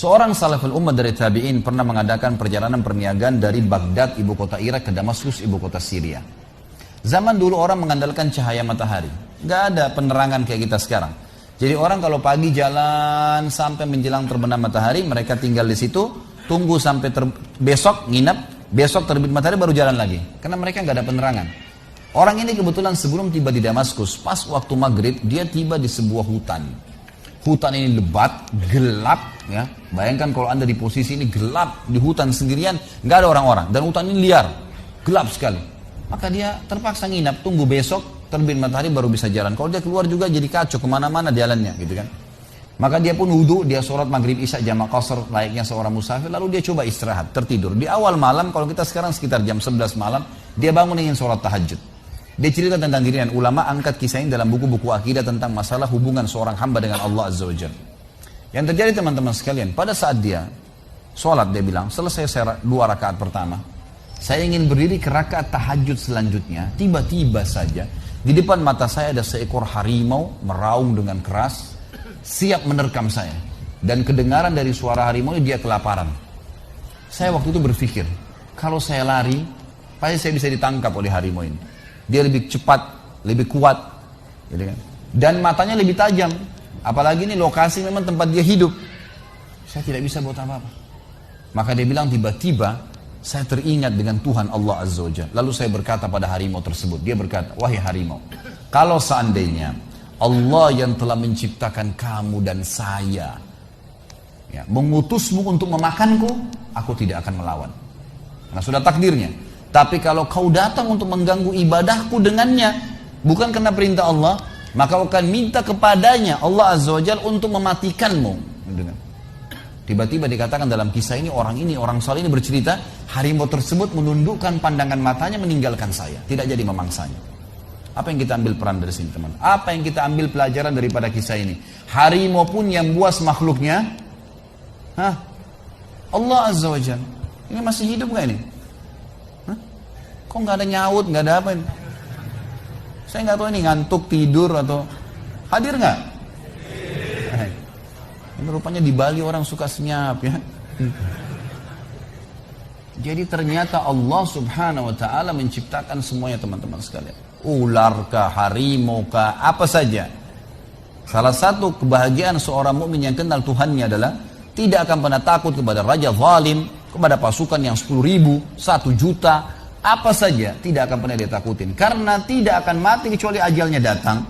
Seorang salaful ummah dari tabi'in pernah mengadakan perjalanan perniagaan dari Baghdad, ibu kota Irak, ke Damaskus, ibu kota Syria. Zaman dulu orang mengandalkan cahaya matahari. Nggak ada penerangan kayak kita sekarang. Jadi orang kalau pagi jalan sampai menjelang terbenam matahari, mereka tinggal di situ, tunggu sampai besok nginep, besok terbit matahari baru jalan lagi. Karena mereka nggak ada penerangan. Orang ini kebetulan sebelum tiba di Damaskus, pas waktu maghrib, dia tiba di sebuah hutan. Hutan ini lebat, gelap, ya. Bayangkan kalau Anda di posisi ini gelap, di hutan sendirian, nggak ada orang-orang. Dan hutan ini liar, gelap sekali. Maka dia terpaksa nginap, tunggu besok, terbit matahari baru bisa jalan. Kalau dia keluar juga jadi kacau, kemana-mana jalannya, gitu kan. Maka dia pun wudhu, dia sholat maghrib isya jamak qasar layaknya seorang musafir, lalu dia coba istirahat, tertidur. Di awal malam, kalau kita sekarang sekitar jam 11 malam, dia bangun ingin sholat tahajud. Dia cerita tentang dirinya, ulama angkat kisah ini dalam buku-buku akidah tentang masalah hubungan seorang hamba dengan Allah Azza wa Jalla. Yang terjadi teman-teman sekalian, pada saat dia sholat, dia bilang, selesai saya 2 rakaat pertama, saya ingin berdiri ke rakaat tahajud selanjutnya, tiba-tiba saja, di depan mata saya ada seekor harimau meraung dengan keras, siap menerkam saya. Dan kedengaran dari suara harimau ini dia kelaparan. Saya waktu itu berpikir, kalau saya lari, pasti saya bisa ditangkap oleh harimau ini. Dia lebih cepat, lebih kuat, gitu kan? Dan matanya lebih tajam. Apalagi ini lokasi memang tempat dia hidup. Saya tidak bisa buat apa-apa. Maka dia bilang tiba-tiba saya teringat dengan Tuhan Allah Azza wa Jalla. Lalu saya berkata pada harimau tersebut. Dia berkata, wahai harimau, kalau seandainya Allah yang telah menciptakan kamu dan saya, ya, mengutusmu untuk memakanku, aku tidak akan melawan. Karena sudah takdirnya. Tapi kalau kau datang untuk mengganggu ibadahku dengannya, bukan karena perintah Allah, maka kau akan minta kepadanya Allah Azza wa Jalla untuk mematikanmu. Tiba-tiba dikatakan dalam kisah ini, orang saleh ini bercerita, harimau tersebut menundukkan pandangan matanya meninggalkan saya, tidak jadi memangsanya. Apa yang kita ambil peran dari sini, teman? Apa yang kita ambil pelajaran daripada kisah ini? Harimau pun yang buas makhluknya, Allah Azza wa Jalla. Ini masih hidup gak ini? Kok nggak ada nyaut, nggak ada apa ini? Saya nggak tahu ini ngantuk, tidur atau hadir nggak? Ini rupanya di Bali orang suka senyap ya. Jadi ternyata Allah Subhanahu Wa Taala menciptakan semuanya teman-teman sekalian. Ular kah, harimau kah, apa saja. Salah satu kebahagiaan seorang mukmin yang kenal Tuhannya adalah tidak akan pernah takut kepada raja zalim, kepada pasukan yang 10.000, 1 juta. Apa saja tidak akan pernah dia takutin. Karena tidak akan mati kecuali ajalnya datang.